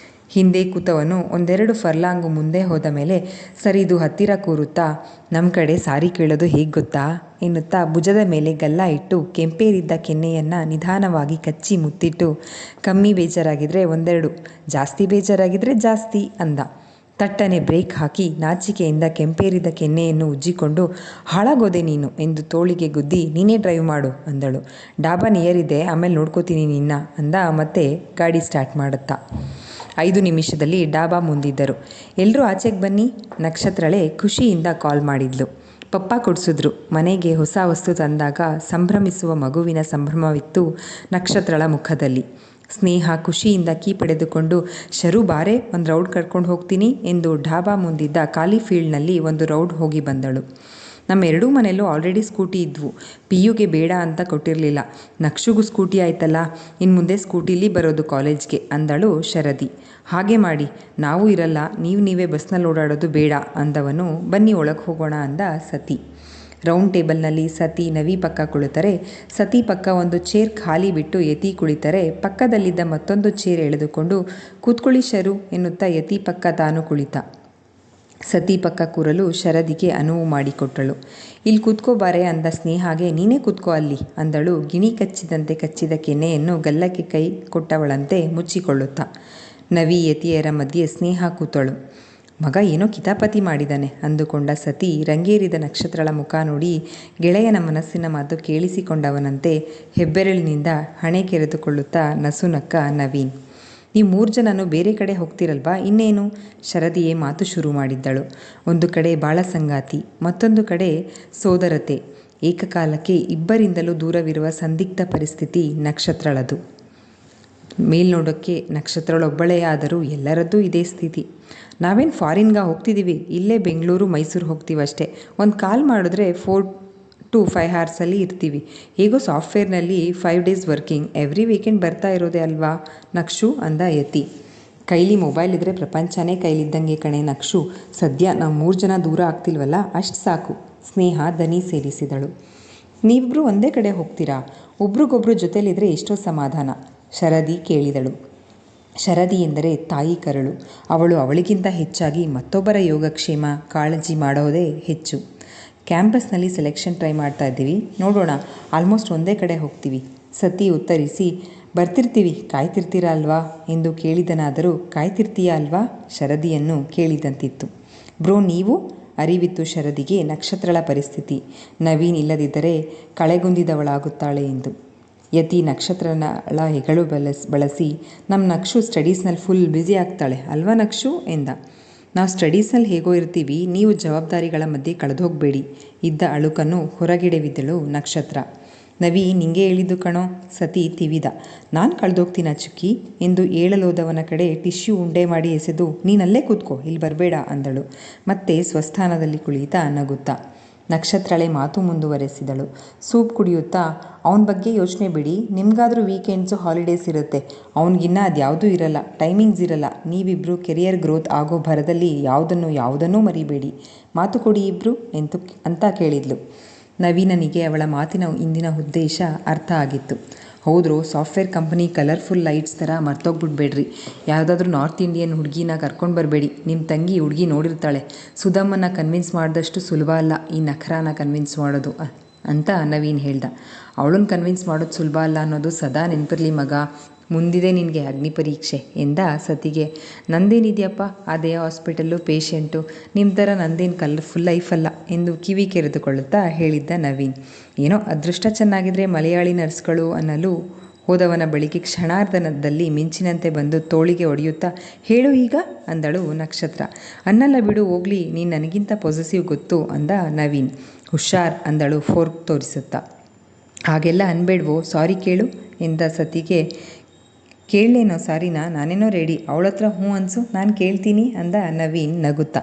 [SPEAKER 1] ಹಿಂದೆ ಕೂತವನು ಒಂದೆರಡು ಫರ್ಲಾಂಗು ಮುಂದೆ ಹೋದ ಮೇಲೆ ಸರಿದು ಹತ್ತಿರ ಕೂರುತ್ತಾ, ನಮ್ಮ ಕಡೆ ಸಾರಿ ಕೇಳೋದು ಹೇಗೆ ಗೊತ್ತಾ ಎನ್ನುತ್ತಾ ಭುಜದ ಮೇಲೆ ಗಲ್ಲ ಇಟ್ಟು ಕೆಂಪೇರಿದ್ದ ಕೆನ್ನೆಯನ್ನು ನಿಧಾನವಾಗಿ ಕಚ್ಚಿ ಮುತ್ತಿಟ್ಟು, ಕಮ್ಮಿ ಬೇಜಾರಾಗಿದ್ದರೆ ಒಂದೆರಡು, ಜಾಸ್ತಿ ಬೇಜಾರಾಗಿದ್ದರೆ ಜಾಸ್ತಿ ಅಂದ. ತಟ್ಟನೆ ಬ್ರೇಕ್ ಹಾಕಿ ನಾಚಿಕೆಯಿಂದ ಕೆಂಪೇರಿದ ಕೆನ್ನೆಯನ್ನು ಉಜ್ಜಿಕೊಂಡು, ಹಾಳಾಗೋದೆ ನೀನು ಎಂದು ತೋಳಿಗೆ ಗುದ್ದಿ, ನೀನೇ ಡ್ರೈವ್ ಮಾಡು ಅಂದಳು. ಡಾಬಾ ನಿಯರ್ ಇದೆ, ಆಮೇಲೆ ನೋಡ್ಕೋತೀನಿ ನಿನ್ನ ಅಂದ. ಮತ್ತೆ ಗಾಡಿ ಸ್ಟಾರ್ಟ್ ಮಾಡುತ್ತಾ 5 ನಿಮಿಷದಲ್ಲಿ ಡಾಬಾ ಮುಂದಿದ್ದರು. ಎಲ್ಲರೂ ಆಚೆಗೆ ಬನ್ನಿ, ನಕ್ಷತ್ರಳೆ ಖುಷಿಯಿಂದ ಕಾಲ್ ಮಾಡಿದ್ಲು. ಪಪ್ಪ ಕೊಡಿಸಿದ್ರು. ಮನೆಗೆ ಹೊಸ ವಸ್ತು ತಂದಾಗ ಸಂಭ್ರಮಿಸುವ ಮಗುವಿನ ಸಂಭ್ರಮವಿತ್ತು ನಕ್ಷತ್ರಳ ಮುಖದಲ್ಲಿ. ಸ್ನೇಹ ಖುಷಿಯಿಂದ ಕೀ ಪಡೆದುಕೊಂಡು, ಶರು ಬಾರೆ, ಒಂದು ರೌಡ್ ಕರ್ಕೊಂಡು ಹೋಗ್ತೀನಿ ಎಂದು ಡಾಬಾ ಮುಂದಿದ್ದ ಖಾಲಿ ಫೀಲ್ಡ್ನಲ್ಲಿ ಒಂದು ರೌಡ್ ಹೋಗಿ ಬಂದಳು. ನಮ್ಮ ಎರಡೂ ಮನೆಯಲ್ಲೂ ಆಲ್ರೆಡಿ ಸ್ಕೂಟಿ ಇದ್ವು, ಪಿಯುಗೆ ಬೇಡ ಅಂತ ಕೊಟ್ಟಿರಲಿಲ್ಲ. ನಕ್ಷುಗೂ ಸ್ಕೂಟಿ ಆಯ್ತಲ್ಲ, ಇನ್ನು ಮುಂದೆ ಸ್ಕೂಟಿಲಿ ಬರೋದು ಕಾಲೇಜ್ಗೆ ಅಂದಳು ಶರದಿ. ಹಾಗೆ ಮಾಡಿ, ನಾವು ಇರಲ್ಲ, ನೀವೇ ಬಸ್ನಲ್ಲಿ ಓಡಾಡೋದು ಬೇಡ ಅಂದವನು. ಬನ್ನಿ ಒಳಗೆ ಹೋಗೋಣ ಅಂದ ಸತಿ. ರೌಂಡ್ ಟೇಬಲ್ನಲ್ಲಿ ಸತಿ ನವಿ ಪಕ್ಕ ಕುಳಿತರೆ, ಸತಿ ಪಕ್ಕ ಒಂದು ಚೇರ್ ಖಾಲಿ ಬಿಟ್ಟು ಯತಿ ಕುಳಿತರೆ, ಪಕ್ಕದಲ್ಲಿದ್ದ ಮತ್ತೊಂದು ಚೇರ್ ಎಳೆದುಕೊಂಡು ಕೂತ್ಕೊಳ್ಳಿ ಶರು ಎನ್ನುತ್ತಾ ಯತಿ ಪಕ್ಕ ತಾನು ಕುಳಿತ. ಸತಿ ಪಕ್ಕ ಕೂರಲು ಶರದಿಗೆ ಅನುವು ಮಾಡಿಕೊಟ್ಟಳು. ಇಲ್ಲಿ ಕೂತ್ಕೋಬಾರೆ ಅಂದ ಸ್ನೇಹಾಗೆ, ನೀನೇ ಕೂತ್ಕೋ ಅಲ್ಲಿ ಅಂದಳು. ಗಿಣಿ ಕಚ್ಚಿದಂತೆ ಕಚ್ಚಿದ ಕೆನ್ನೆಯನ್ನು ಗಲ್ಲಕ್ಕೆ ಕೈ ಕೊಟ್ಟವಳಂತೆ ಮುಚ್ಚಿಕೊಳ್ಳುತ್ತಾ. ನವಿ ಯತಿಯರ ಮಧ್ಯೆ ಸ್ನೇಹ ಕೂತಳು. ಮಗ ಏನೋ ಕಿತಾಪತಿ ಮಾಡಿದಾನೆ ಅಂದುಕೊಂಡ ಸತಿ ರಂಗೇರಿದ ನಕ್ಷತ್ರಳ ಮುಖ ನೋಡಿ ಗೆಳೆಯನ ಮನಸ್ಸಿನ ಮಾತು ಕೇಳಿಸಿಕೊಂಡವನಂತೆ ಹೆಬ್ಬೆರಳಿನಿಂದ ಹಣೆ ಕೆರೆದುಕೊಳ್ಳುತ್ತಾ ನಸುನಕ್ಕ ನವೀನ್. ನೀವು 3 ಜನನು ಬೇರೆ ಕಡೆ ಹೋಗ್ತಿರಲ್ವಾ, ಇನ್ನೇನು? ಶರದಿಯೇ ಮಾತು ಶುರು ಮಾಡಿದ್ದಳು. ಒಂದು ಕಡೆ ಬಾಳ ಸಂಗಾತಿ, ಮತ್ತೊಂದು ಕಡೆ ಸೋದರತೆ. ಏಕಕಾಲಕ್ಕೆ ಇಬ್ಬರಿಂದಲೂ ದೂರವಿರುವ ಸಂದಿಗ್ಧ ಪರಿಸ್ಥಿತಿ ನಕ್ಷತ್ರಳದು. ಮೇಲ್ನೋಡೋಕ್ಕೆ ನಕ್ಷತ್ರಳೊಬ್ಬಳೇ, ಆದರೂ ಎಲ್ಲರದ್ದೂ ಇದೇ ಸ್ಥಿತಿ. ನಾವೇನು ಫಾರಿನ್ಗೆ ಹೋಗ್ತಿದ್ದೀವಿ, ಇಲ್ಲೇ ಬೆಂಗಳೂರು ಮೈಸೂರು ಹೋಗ್ತೀವಷ್ಟೇ. ಒಂದು ಕಾಲ್ ಮಾಡಿದ್ರೆ 4 to 5 hours ಇರ್ತೀವಿ. ಹೇಗೋ ಸಾಫ್ಟ್ವೇರ್ನಲ್ಲಿ 5 days ವರ್ಕಿಂಗ್, ಎವ್ರಿ ವೀಕೆಂಡ್ ಬರ್ತಾ ಇರೋದೇ ಅಲ್ವಾ ನಕ್ಷು ಅಂದ ಯತಿ. ಕೈಲಿ ಮೊಬೈಲ್ ಇದ್ದರೆ ಪ್ರಪಂಚನೇ ಕೈಲಿದ್ದಂಗೆ ಕಣೆ ನಕ್ಷು. ಸದ್ಯ ನಾವು 3 ಜನ ದೂರ ಆಗ್ತಿಲ್ವಲ್ಲ, ಅಷ್ಟು ಸಾಕು. ಸ್ನೇಹ ದನಿ ಸೇರಿಸಿದಳು. ನೀವಿಬ್ಬರು ಒಂದೇ ಕಡೆ ಹೋಗ್ತೀರಾ? ಒಬ್ರಿಗೊಬ್ರು ಜೊತೆಲಿದ್ರೆ ಎಷ್ಟೋ ಸಮಾಧಾನ. ಶರದಿ ಕೇಳಿದಳು. ಶರದಿ ಎಂದರೆ ತಾಯಿ ಕರಳು. ಅವಳು ಅವಳಿಗಿಂತ ಹೆಚ್ಚಾಗಿ ಮತ್ತೊಬ್ಬರ ಯೋಗಕ್ಷೇಮ ಕಾಳಜಿ ಮಾಡೋದೇ ಹೆಚ್ಚು. ಕ್ಯಾಂಪಸ್ನಲ್ಲಿ ಸೆಲೆಕ್ಷನ್ ಟ್ರೈ ಮಾಡ್ತಾ ಇದ್ದೀವಿ, ನೋಡೋಣ. ಆಲ್ಮೋಸ್ಟ್ ಒಂದೇ ಕಡೆ ಹೋಗ್ತೀವಿ. ಸತಿ ಉತ್ತರಿಸಿ, ಬರ್ತಿರ್ತೀವಿ, ಕಾಯ್ತಿರ್ತೀರಾ ಅಲ್ವಾ ಎಂದು ಕೇಳಿದನಾದರೂ ಕಾಯ್ತಿರ್ತೀಯಾ ಅಲ್ವಾ ಶರದಿಯನ್ನು ಕೇಳಿದಂತಿತ್ತು. ಬ್ರೋ ನೀವು? ಅರಿವಿತ್ತು ಶರದಿಗೆ ನಕ್ಷತ್ರಳ ಪರಿಸ್ಥಿತಿ. ನವೀನ್ ಇಲ್ಲದಿದ್ದರೆ ಕಳೆಗುಂದಿದವಳಾಗುತ್ತಾಳೆ ಎಂದು. ಯತಿ ನಕ್ಷತ್ರಳ ಹೆಗಲು ಬಳಸಿ, ನಮ್ಮ ನಕ್ಷು ಸ್ಟಡೀಸ್ನಲ್ಲಿ ಫುಲ್ ಬ್ಯುಸಿ ಆಗ್ತಾಳೆ ಅಲ್ವಾ ನಕ್ಷು ಎಂದ. ನಾವು ಸ್ಟಡೀಸ್ನಲ್ಲಿ ಹೇಗೋ ಇರ್ತೀವಿ, ನೀವು ಜವಾಬ್ದಾರಿಗಳ ಮಧ್ಯೆ ಕಳೆದೋಗಬೇಡಿ. ಇದ್ದ ಅಳುಕನ್ನು ಹೊರಗೆಡವಿದಳು ನಕ್ಷತ್ರ. ನವಿ ನಿಂಗೆ ಹೇಳಿದ್ದು ಕಣೋ, ಸತಿ ತಿವಿದ. ನಾನು ಕಳೆದೋಗ್ತೀನ ಚುಕ್ಕಿ ಎಂದು ಏಳಲೋದವನ ಕಡೆ ಟಿಶ್ಯೂ ಉಂಡೆ ಮಾಡಿ ಎಸೆದು, ನೀನಲ್ಲೇ ಕೂತ್ಕೋ, ಇಲ್ಲಿ ಬರಬೇಡ ಅಂದಳು. ಮತ್ತೆ ಸ್ವಸ್ಥಾನದಲ್ಲಿ ಕುಳಿತ ನಗುತ್ತಾ. ನಕ್ಷತ್ರಳೆ ಮಾತು ಮುಂದುವರೆಸಿದಳು. ಸೂಪ್ ಕುಡಿಯುತ್ತಾ, ಅವನ ಬಗ್ಗೆ ಯೋಚನೆ ಬಿಡಿ, ನಿಮಗಾದರೂ ವೀಕೆಂಡ್ಸು ಹಾಲಿಡೇಸ್ ಇರುತ್ತೆ, ಅವನಿಗಿನ್ನ ಅದ್ಯಾವುದೂ ಇರಲ್ಲ, ಟೈಮಿಂಗ್ಸ್ ಇರಲ್ಲ. ನೀವಿಬ್ಬರು ಕೆರಿಯರ್ ಗ್ರೋತ್ ಆಗೋ ಭರದಲ್ಲಿ ಯಾವುದನ್ನೂ ಮರಿಬೇಡಿ. ಮಾತು ಕೊಡಿ ಇಬ್ಬರು ಅಂತ ಕೇಳಿದ್ಲು. ನವೀನನಿಗೆ ಅವಳ ಮಾತಿನ ಇಂದಿನ ಉದ್ದೇಶ ಅರ್ಥ ಆಗಿತ್ತು. ಹೌದ್ರು, ಸಾಫ್ಟ್ವೇರ್ ಕಂಪನಿ ಕಲರ್ಫುಲ್ ಲೈಟ್ಸ್ ಥರ ಮರ್ತೋಗ್ಬಿಡ್ಬೇಡ್ರಿ. ಯಾವುದಾದ್ರೂ ನಾರ್ತ್ ಇಂಡಿಯನ್ ಹುಡುಗಿನ ಕರ್ಕೊಂಡು ಬರಬೇಡಿ. ನಿಮ್ಮ ತಂಗಿ ಹುಡುಗಿ ನೋಡಿರ್ತಾಳೆ. ಸುಧಮ್ಮನ ಕನ್ವಿನ್ಸ್ ಮಾಡಿದಷ್ಟು ಸುಲಭ ಅಲ್ಲ ಈ ನಖರಾನ ಕನ್ವಿನ್ಸ್ ಮಾಡೋದು ಅಂತ ನವೀನ್ ಹೇಳ್ದ. ಅವಳನ್ನು ಕನ್ವಿನ್ಸ್ ಮಾಡೋದು ಸುಲಭ ಅಲ್ಲ ಅನ್ನೋದು ಸದಾ ನೆನಪಿರಲಿ ಮಗ. ಮುಂದಿದೆ ನಿನಗೆ ಅಗ್ನಿ ಪರೀಕ್ಷೆ ಎಂದ ಸತಿಗೆ. ನಂದೇನಿದೆಯಪ್ಪ, ಅದೇ ಹಾಸ್ಪಿಟಲ್ಲು, ಪೇಷೆಂಟು, ನಿಮ್ಮ ಥರ ನಂದೇನು ಕಲರ್ಫುಲ್ ಲೈಫಲ್ಲ ಎಂದು ಕಿವಿ ಕೆರೆದುಕೊಳ್ಳುತ್ತಾ ಹೇಳಿದ್ದ ನವೀನ್. ಏನೋ ಅದೃಷ್ಟ ಚೆನ್ನಾಗಿದ್ರೆ ಮಲಯಾಳಿ ನರ್ಸ್ಗಳು ಅನ್ನಲು ಹೋದವನ ಬಳಿಗೆ ಕ್ಷಣಾರ್ಧದಲ್ಲಿ ಮಿಂಚಿನಂತೆ ಬಂದು ತೋಳಿಗೆ ಹೊಡೆಯುತ್ತಾ, ಹೇಳು ಈಗ ಅಂದಳು ನಕ್ಷತ್ರ. ಅನ್ನಲ್ಲ ಬಿಡು ಹೋಗ್ಲಿ, ನೀನು ನನಗಿಂತ ಪೊಸೆಸಿವ್ ಗೊತ್ತು ಅಂದ ನವೀನ್. ಹುಷಾರ್ ಅಂದಳು ಫೋರ್ಕ್ ತೋರಿಸುತ್ತಾ. ಹಾಗೆಲ್ಲ ಅನ್ಬೇಡ್ವೋ, ಸಾರಿ ಕೇಳು ಎಂದ ಸತಿಗೆ. ಕೇಳಲೇನೋ ಸಾರಿನಾ, ನಾನೇನೋ ರೆಡಿ, ಅವಳತ್ರ ಹ್ಞೂ ಅನ್ಸು, ನಾನು ಕೇಳ್ತೀನಿ ಅಂದ ನವೀನ್ ನಗುತ್ತಾ.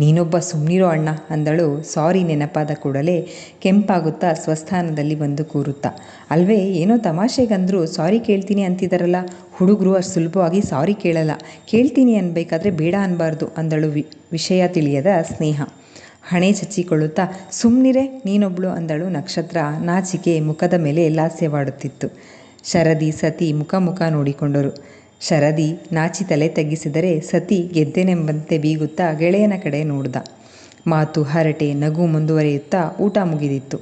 [SPEAKER 1] ನೀನೊಬ್ಬ ಸುಮ್ಮನಿರೋ ಅಣ್ಣ ಅಂದಳು ಸಾರಿ ನೆನಪಾದ ಕೂಡಲೇ ಕೆಂಪಾಗುತ್ತಾ ಸ್ವಸ್ಥಾನದಲ್ಲಿ ಬಂದು ಕೂರುತ್ತಾ. ಅಲ್ವೇ, ಏನೋ ತಮಾಷೆಗಂದ್ರು ಸಾರಿ ಕೇಳ್ತೀನಿ ಅಂತಿದ್ದಾರಲ್ಲ, ಹುಡುಗರು ಅಷ್ಟು ಸುಲಭವಾಗಿ ಸಾರಿ ಕೇಳಲ್ಲ, ಕೇಳ್ತೀನಿ ಅನ್ಬೇಕಾದ್ರೆ ಬೇಡ ಅನ್ಬಾರ್ದು ಅಂದಳು ವಿಷಯ ತಿಳಿಯದ ಸ್ನೇಹ. ಹಣೆ ಚಚ್ಚಿಕೊಳ್ಳುತ್ತಾ ಸುಮ್ಮನಿರೆ ನೀನೊಬ್ಳು ಅಂದಳು ನಕ್ಷತ್ರ. ನಾಚಿಕೆ ಮುಖದ ಮೇಲೆ ಲಾಸ್ಯವಾಡುತ್ತಿತ್ತು. ಶರದಿ ಸತಿ ಮುಖ ನೋಡಿಕೊಂಡರು. ಶರದಿ ನಾಚಿ ತಲೆ ತಗ್ಗಿಸಿದರೆ ಸತಿ ಗೆದ್ದೆನೆಂಬಂತೆ ಬೀಗುತ್ತಾ ಗೆಳೆಯನ ಕಡೆ ನೋಡ್ದ. ಮಾತು ಹರಟೆ ನಗು ಮುಂದುವರಿಯುತ್ತಾ ಊಟ ಮುಗಿದಿತ್ತು.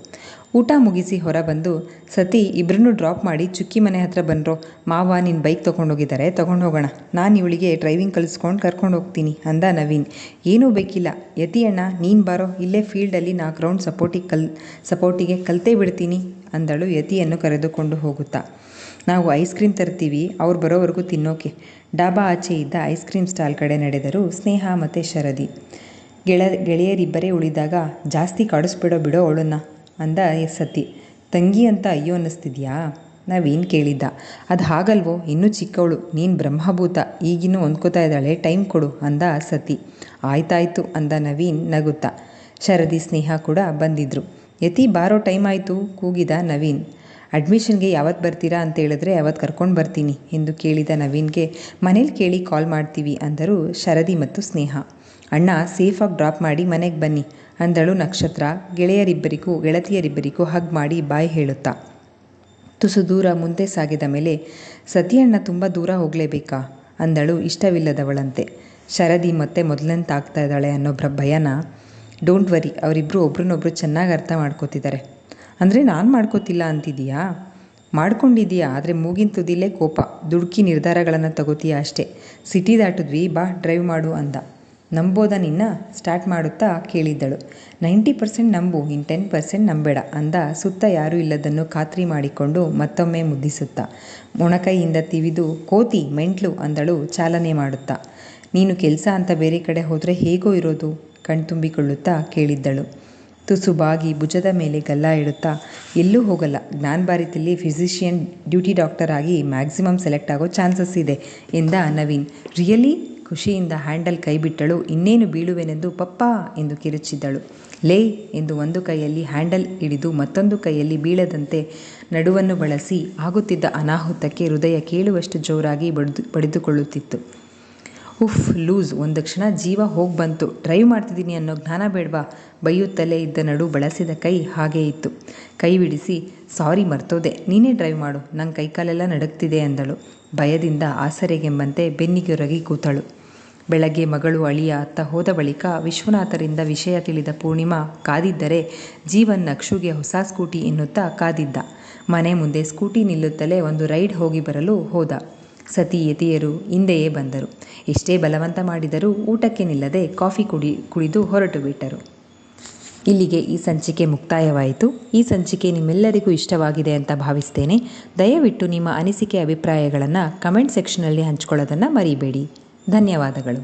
[SPEAKER 1] ಊಟ ಮುಗಿಸಿ ಹೊರಬಂದು, ಸತಿ ಇಬ್ಬರನ್ನೂ ಡ್ರಾಪ್ ಮಾಡಿ ಚುಕ್ಕಿ ಮನೆ ಹತ್ರ ಬನ್ರೋ, ಮಾವ ನಿನ್ನ ಬೈಕ್ ತೊಗೊಂಡೋಗಿದ್ದಾರೆ, ತೊಗೊಂಡೋಗೋಣ, ನಾನು ಇವಳಿಗೆ ಡ್ರೈವಿಂಗ್ ಕಲಿಸ್ಕೊಂಡು ಕರ್ಕೊಂಡು ಹೋಗ್ತೀನಿ ಅಂದ ನವೀನ್. ಏನೂ ಬೇಕಿಲ್ಲ ಯತಿ ಅಣ್ಣ, ನೀನು ಬಾರೋ, ಇಲ್ಲೇ ಫೀಲ್ಡಲ್ಲಿ 4 ರೌಂಡ್ ಸಪೋರ್ಟಿಗೆ ಕಲ್ತೇ ಬಿಡ್ತೀನಿ ಅಂದಳು ಯತಿಯನ್ನು ಕರೆದುಕೊಂಡು ಹೋಗುತ್ತಾ. ನಾವು ಐಸ್ ಕ್ರೀಮ್ ತರ್ತೀವಿ, ಅವ್ರು ಬರೋವರೆಗೂ ತಿನ್ನೋಕೆ. ಡಾಬಾ ಆಚೆ ಇದ್ದ ಐಸ್ ಕ್ರೀಮ್ ಸ್ಟಾಲ್ ಕಡೆ ನಡೆದರು ಸ್ನೇಹ ಮತ್ತು ಶರದಿ. ಗೆಳೆಯರಿಬ್ಬರೇ ಉಳಿದಾಗ ಜಾಸ್ತಿ ಕಾಡಿಸ್ಬಿಡೋ ಬಿಡೋ ಅವಳನ್ನ ಅಂದ ಸತಿ. ತಂಗಿ ಅಂತ ಅಯ್ಯೋ ಅನ್ನಿಸ್ತಿದ್ಯಾ ನವೀನ್ ಕೇಳಿದ್ದ. ಅದು ಹಾಗಲ್ವೋ, ಇನ್ನೂ ಚಿಕ್ಕವಳು, ನೀನು ಬ್ರಹ್ಮಭೂತ, ಈಗಿನ್ನೂ ಹೊಂದ್ಕೋತಾ ಇದ್ದಾಳೆ, ಟೈಮ್ ಕೊಡು ಅಂದ ಸತಿ. ಆಯ್ತಾಯ್ತು ಅಂದ ನವೀನ್ ನಗುತ್ತಾ. ಶರದಿ ಸ್ನೇಹ ಕೂಡ ಬಂದಿದ್ರು. ಯತಿ ಬಾರೋ, ಟೈಮ್ ಆಯಿತು ಕೂಗಿದ ನವೀನ್. ಅಡ್ಮಿಷನ್ಗೆ ಯಾವತ್ತು ಬರ್ತೀರಾ ಅಂತ ಹೇಳಿದ್ರೆ ಅವತ್ತು ಕರ್ಕೊಂಡು ಬರ್ತೀನಿ ಎಂದು ಕೇಳಿದ ನವೀನ್ಗೆ, ಮನೇಲಿ ಕೇಳಿ ಕಾಲ್ ಮಾಡ್ತೀವಿ ಅಂದರು ಶರದಿ ಮತ್ತು ಸ್ನೇಹ. ಅಣ್ಣ ಸೇಫಾಗಿ ಡ್ರಾಪ್ ಮಾಡಿ ಮನೆಗೆ ಬನ್ನಿ ಅಂದಳು ನಕ್ಷತ್ರ ಗೆಳತಿಯರಿಬ್ಬರಿಗೂ ಹಗ್ ಮಾಡಿ ಬಾಯ್ ಹೇಳುತ್ತಾ. ತುಸು ದೂರ ಮುಂದೆ ಸಾಗಿದ ಮೇಲೆ, ಸತಿಯಣ್ಣ ತುಂಬ ದೂರ ಹೋಗಲೇಬೇಕಾ ಅಂದಳು ಇಷ್ಟವಿಲ್ಲದವಳಂತೆ. ಶರದಿ ಮತ್ತೆ ಮೊದಲಂತಾಗ್ತಾ ಇದ್ದಾಳೆ ಅನ್ನೋ ಭಯನ. ಡೋಂಟ್ ವರಿ, ಅವರಿಬ್ಬರು ಒಬ್ರನ್ನೊಬ್ರು ಚೆನ್ನಾಗಿ ಅರ್ಥ ಮಾಡ್ಕೋತಿದ್ದಾರೆ. ಅಂದರೆ ನಾನು ಮಾಡ್ಕೋತಿಲ್ಲ ಅಂತಿದೀಯಾ? ಮಾಡ್ಕೊಂಡಿದ್ದೀಯಾ, ಆದರೆ ಮೂಗಿನ ತುದಿಲೇ ಕೋಪ, ದುಡುಕಿ ನಿರ್ಧಾರಗಳನ್ನು ತಗೋತೀಯ ಅಷ್ಟೇ. ಸಿಟಿ ದಾಟಿದ್ವಿ, ಬಾ ಡ್ರೈವ್ ಮಾಡು ಅಂದ. ನಂಬೋದ ನಿನ್ನ ಸ್ಟಾರ್ಟ್ ಮಾಡುತ್ತಾ ಕೇಳಿದ್ದಳು. 90% ನಂಬು, ಇನ್ನು 10% ನಂಬೇಡ ಅಂದ ಸುತ್ತ ಯಾರೂ ಇಲ್ಲದನ್ನು ಖಾತ್ರಿ ಮಾಡಿಕೊಂಡು ಮತ್ತೊಮ್ಮೆ ಮುದ್ದಿಸುತ್ತಾ. ಮೊಣಕೈಯಿಂದ ತಿವಿದು ಕೋತಿ ಮೆಂಟ್ಲು ಅಂದಳು ಚಾಲನೆ ಮಾಡುತ್ತಾ. ನೀನು ಕೆಲಸ ಅಂತ ಬೇರೆ ಕಡೆ ಹೋದರೆ ಹೇಗೋ ಇರೋದು ಕಣ್ತುಂಬಿಕೊಳ್ಳುತ್ತಾ ಕೇಳಿದ್ದಳು. ತುಸು ಬಾಗಿ ಭುಜದ ಮೇಲೆ ಗಲ್ಲ ಇಡುತ್ತಾ, ಎಲ್ಲೂ ಹೋಗಲ್ಲ, ಜ್ಞಾನಭಾರತಿಯಲ್ಲಿ ಫಿಸಿಷಿಯನ್ ಡ್ಯೂಟಿ ಡಾಕ್ಟರ್ ಆಗಿ ಮ್ಯಾಕ್ಸಿಮಮ್ ಸೆಲೆಕ್ಟ್ ಆಗೋ ಚಾನ್ಸಸ್ ಇದೆ ಎಂದ ನವೀನ್. ರಿಯಲಿ ಖುಷಿಯಿಂದ ಹ್ಯಾಂಡಲ್ ಕೈ ಬಿಟ್ಟಳು. ಇನ್ನೇನು ಬೀಳುವೆನೆಂದು ಪಪ್ಪಾ ಎಂದು ಕಿರುಚಿದ್ದಳು. ಲೇ ಎಂದು ಒಂದು ಕೈಯಲ್ಲಿ ಹ್ಯಾಂಡಲ್ ಹಿಡಿದು ಮತ್ತೊಂದು ಕೈಯಲ್ಲಿ ಬೀಳದಂತೆ ನಡುವನ್ನು ಬಳಸಿ ಆಗುತ್ತಿದ್ದ ಅನಾಹುತಕ್ಕೆ ಹೃದಯ ಕೇಳುವಷ್ಟು ಜೋರಾಗಿ ಬಡಿದುಕೊಳ್ಳುತ್ತಿತ್ತು. ಉಫ್ ಲೂಸ್, ಒಂದು ಕ್ಷಣ ಜೀವ ಹೋಗಿ ಬಂತು. ಡ್ರೈವ್ ಮಾಡ್ತಿದ್ದೀನಿ ಅನ್ನೋ ಜ್ಞಾನ ಬೇಡವಾ? ಬೈಯುತ್ತಲೇ ಇದ್ದ ನಡು ಬಳಸಿದ ಕೈ ಹಾಗೇ ಇತ್ತು. ಕೈ ಬಿಡಿಸಿ, ಸಾರಿ ಮರ್ತೋದೆ, ನೀನೇ ಡ್ರೈವ್ ಮಾಡು, ನಂಗೆ ಕೈಕಾಲೆಲ್ಲ ನಡುಗ್ತಿದೆ ಅಂದಳು. ಭಯದಿಂದ ಆಸರೆಗೆಂಬಂತೆ ಬೆನ್ನಿಗೊರಗಿ ಕೂತಳು. ಬೆಳಗ್ಗೆ ಮಗಳು ಅಳಿಯ ಅತ್ತ ಹೋದ ಬಳಿಕ ವಿಶ್ವನಾಥರಿಂದ ವಿಷಯ ತಿಳಿದ ಪೂರ್ಣಿಮಾ ಕಾದಿದ್ದರೆ ಜೀವನ್ ನಕ್ಷುಗೆ ಹೊಸ ಸ್ಕೂಟಿ ಎನ್ನುತ್ತಾ ಕಾದಿದ್ದ. ಮನೆ ಮುಂದೆ ಸ್ಕೂಟಿ ನಿಲ್ಲುತ್ತಲೇ ಒಂದು ರೈಡ್ ಹೋಗಿ ಬರಲು ಹೋದ. ಸತಿ ಯತಿಯರು ಹಿಂದೆಯೇ ಬಂದರು. ಎಷ್ಟೇ ಬಲವಂತ ಮಾಡಿದರೂ ಊಟಕ್ಕೆ ನಿಲ್ಲದೆ ಕಾಫಿ ಕುಡಿದು ಹೊರಟು ಬಿಟ್ಟರು. ಇಲ್ಲಿಗೆ ಈ ಸಂಚಿಕೆ ಮುಕ್ತಾಯವಾಯಿತು. ಈ ಸಂಚಿಕೆ ನಿಮ್ಮೆಲ್ಲರಿಗೂ ಇಷ್ಟವಾಗಿದೆ ಅಂತ ಭಾವಿಸ್ತೇನೆ. ದಯವಿಟ್ಟು ನಿಮ್ಮ ಅನಿಸಿಕೆ ಅಭಿಪ್ರಾಯಗಳನ್ನು ಕಮೆಂಟ್ ಸೆಕ್ಷನಲ್ಲಿ ಹಂಚ್ಕೊಳ್ಳೋದನ್ನು ಮರಿಬೇಡಿ. ಧನ್ಯವಾದಗಳು.